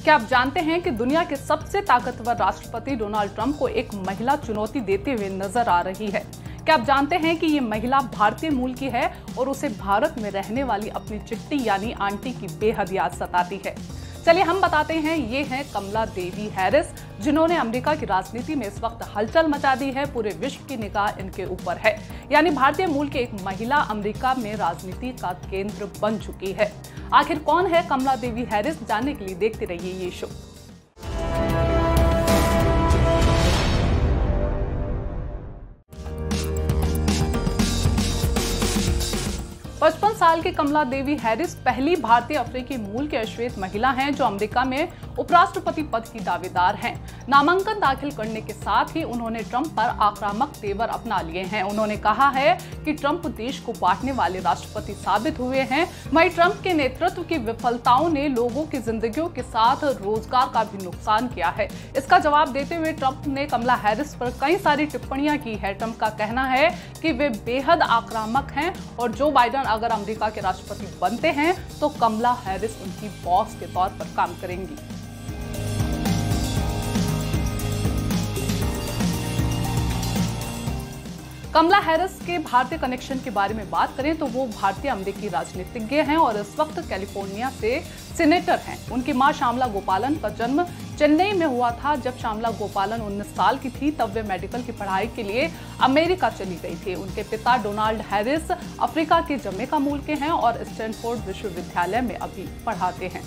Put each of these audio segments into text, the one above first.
क्या आप जानते हैं कि दुनिया के सबसे ताकतवर राष्ट्रपति डोनाल्ड ट्रंप को एक महिला चुनौती देते हुए नजर आ रही है? क्या आप जानते हैं कि ये महिला भारतीय मूल की है और उसे भारत में रहने वाली अपनी चिट्टी यानी आंटी की बेहद याद सताती है? चलिए हम बताते हैं। ये हैं कमला देवी हैरिस, जिन्होंने अमेरिका की राजनीति में इस वक्त हलचल मचा दी है। पूरे विश्व की निगाह इनके ऊपर है। यानी भारतीय मूल की एक महिला अमेरिका में राजनीति का केंद्र बन चुकी है। आखिर कौन है कमला देवी हैरिस? जानने के लिए देखते रहिए ये शो। 55 साल की कमला देवी हैरिस पहली भारतीय अफ्रीकी मूल के अश्वेत महिला हैं जो अमेरिका में उपराष्ट्रपति पद की दावेदार हैं। नामांकन दाखिल करने के साथ ही उन्होंने ट्रंप पर आक्रामक तेवर अपना लिए हैं। उन्होंने कहा है कि ट्रंप देश को बांटने वाले राष्ट्रपति साबित हुए हैं। वहीं ट्रंप के नेतृत्व की विफलताओं ने लोगों की जिंदगियों के साथ रोजगार का भी नुकसान किया है। इसका जवाब देते हुए ट्रंप ने कमला हैरिस पर कई सारी टिप्पणियां की है। ट्रंप का कहना है कि वे बेहद आक्रामक हैं और जो बाइडेन अगर अमेरिका के राष्ट्रपति बनते हैं तो कमला हैरिस उनकी बॉस के तौर पर काम करेंगी। कमला हैरिस के भारतीय कनेक्शन के बारे में बात करें तो वो भारतीय अमेरिकी राजनीतिज्ञ हैं और इस वक्त कैलिफोर्निया से सीनेटर हैं। उनकी मां श्यामला गोपालन का जन्म चेन्नई में हुआ था। जब श्यामला गोपालन 19 साल की थी तब वे मेडिकल की पढ़ाई के लिए अमेरिका चली गई थी। उनके पिता डोनाल्ड हैरिस अफ्रीका के जमैका मूल के हैं और स्टैनफोर्ड विश्वविद्यालय में अभी पढ़ाते हैं।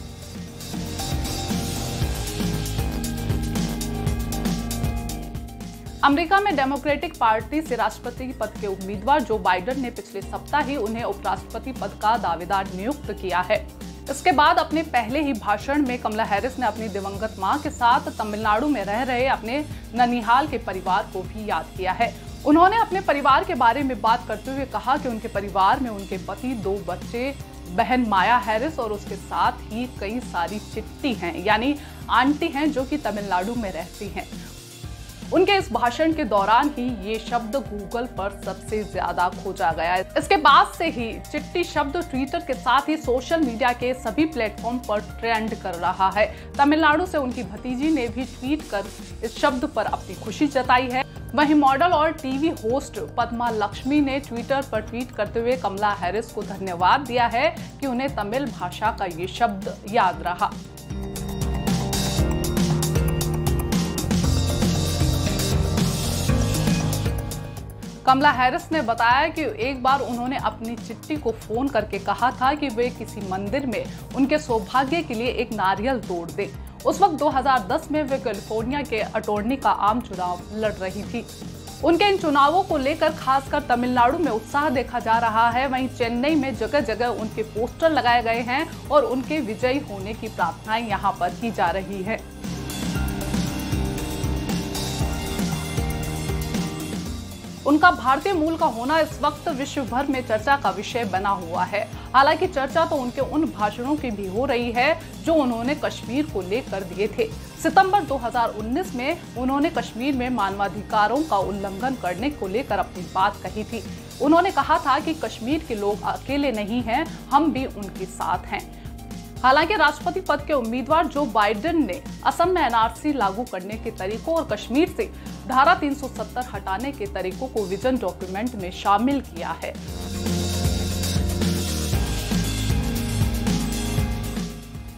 अमेरिका में डेमोक्रेटिक पार्टी से राष्ट्रपति पद के उम्मीदवार जो बाइडेन ने पिछले सप्ताह ही उन्हें उपराष्ट्रपति पद का दावेदार नियुक्त किया है। इसके बाद अपने पहले ही भाषण में कमला हैरिस ने अपनी दिवंगत मां के साथ तमिलनाडु में रह रहे अपने ननिहाल के परिवार को भी याद किया है। उन्होंने अपने परिवार के बारे में बात करते हुए कहा कि उनके परिवार में उनके पति, 2 बच्चे, बहन माया हैरिस और उसके साथ ही कई सारी चिट्टी हैं यानी आंटी हैं जो कि तमिलनाडु में रहती हैं। उनके इस भाषण के दौरान ही ये शब्द गूगल पर सबसे ज्यादा खोजा गया है। इसके बाद से ही चिट्टी शब्द ट्विटर के साथ ही सोशल मीडिया के सभी प्लेटफॉर्म पर ट्रेंड कर रहा है। तमिलनाडु से उनकी भतीजी ने भी ट्वीट कर इस शब्द पर अपनी खुशी जताई है। वहीं मॉडल और टीवी होस्ट पद्मा लक्ष्मी ने ट्विटर पर ट्वीट करते हुए कमला हैरिस को धन्यवाद दिया है कि उन्हें तमिल भाषा का ये शब्द याद रहा। कमला हैरिस ने बताया कि एक बार उन्होंने अपनी चिट्टी को फोन करके कहा था कि वे किसी मंदिर में उनके सौभाग्य के लिए एक नारियल तोड़ दें। उस वक्त 2010 में वे कैलिफोर्निया के अटॉर्नी का आम चुनाव लड़ रही थी। उनके इन चुनावों को लेकर खासकर तमिलनाडु में उत्साह देखा जा रहा है। वहीं चेन्नई में जगह जगह उनके पोस्टर लगाए गए हैं और उनके विजयी होने की प्रार्थनाएं यहां पर की जा रही है। उनका भारतीय मूल का होना इस वक्त विश्व भर में चर्चा का विषय बना हुआ है। हालांकि चर्चा तो उनके उन भाषणों की भी हो रही है जो उन्होंने कश्मीर को लेकर दिए थे। सितंबर 2019 में उन्होंने कश्मीर में मानवाधिकारों का उल्लंघन करने को लेकर अपनी बात कही थी। उन्होंने कहा था कि कश्मीर के लोग अकेले नहीं हैं, हम भी उनके साथ हैं। हालांकि राष्ट्रपति पद के उम्मीदवार जो बाइडेन ने असम में एनआरसी लागू करने के तरीकों और कश्मीर से धारा 370 हटाने के तरीकों को विजन डॉक्यूमेंट में शामिल किया है।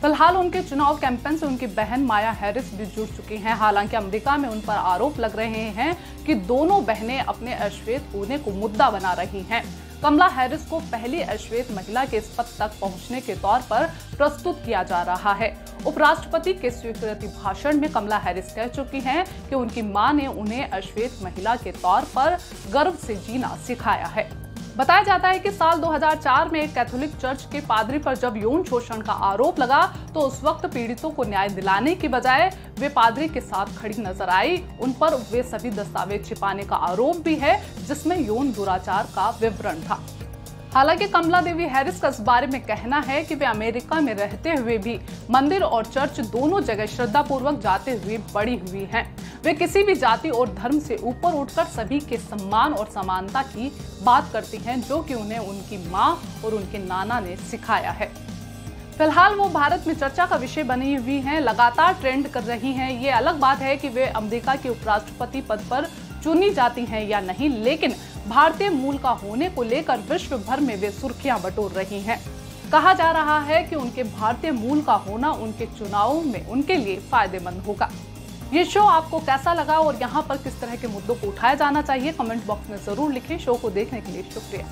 फिलहाल उनके चुनाव कैंपेन से उनकी बहन माया हैरिस भी जुड़ चुकी हैं। हालांकि अमेरिका में उन पर आरोप लग रहे हैं कि दोनों बहनें अपने अश्वेत होने को मुद्दा बना रही हैं। कमला हैरिस को पहली अश्वेत महिला के इस पद तक पहुंचने के तौर पर प्रस्तुत किया जा रहा है। उपराष्ट्रपति के स्वीकृति भाषण में कमला हैरिस कह चुकी हैं कि उनकी मां ने उन्हें अश्वेत महिला के तौर पर गर्व से जीना सिखाया है। बताया जाता है कि साल 2004 में एक कैथोलिक चर्च के पादरी पर जब यौन शोषण का आरोप लगा तो उस वक्त पीड़ितों को न्याय दिलाने के बजाय वे पादरी के साथ खड़ी नजर आई। उन पर वे सभी दस्तावेज छिपाने का आरोप भी है जिसमें यौन दुराचार का विवरण था। हालांकि कमला देवी हैरिस का इस बारे में कहना है कि वे अमेरिका में रहते हुए भी मंदिर और चर्च दोनों जगह श्रद्धापूर्वक जाते हुए बड़ी हुई हैं। वे किसी भी जाति और धर्म से ऊपर उठकर सभी के सम्मान और समानता की बात करती हैं जो कि उन्हें उनकी मां और उनके नाना ने सिखाया है। फिलहाल वो भारत में चर्चा का विषय बनी हुई हैं, लगातार ट्रेंड कर रही हैं। ये अलग बात है कि वे अमेरिका के उपराष्ट्रपति पद पर चुनी जाती हैं या नहीं, लेकिन भारतीय मूल का होने को लेकर विश्व भर में वे सुर्खियां बटोर रही हैं। कहा जा रहा है कि उनके भारतीय मूल का होना उनके चुनावों में उनके लिए फायदेमंद होगा। ये शो आपको कैसा लगा और यहाँ पर किस तरह के मुद्दों को उठाया जाना चाहिए, कमेंट बॉक्स में जरूर लिखें। शो को देखने के लिए शुक्रिया।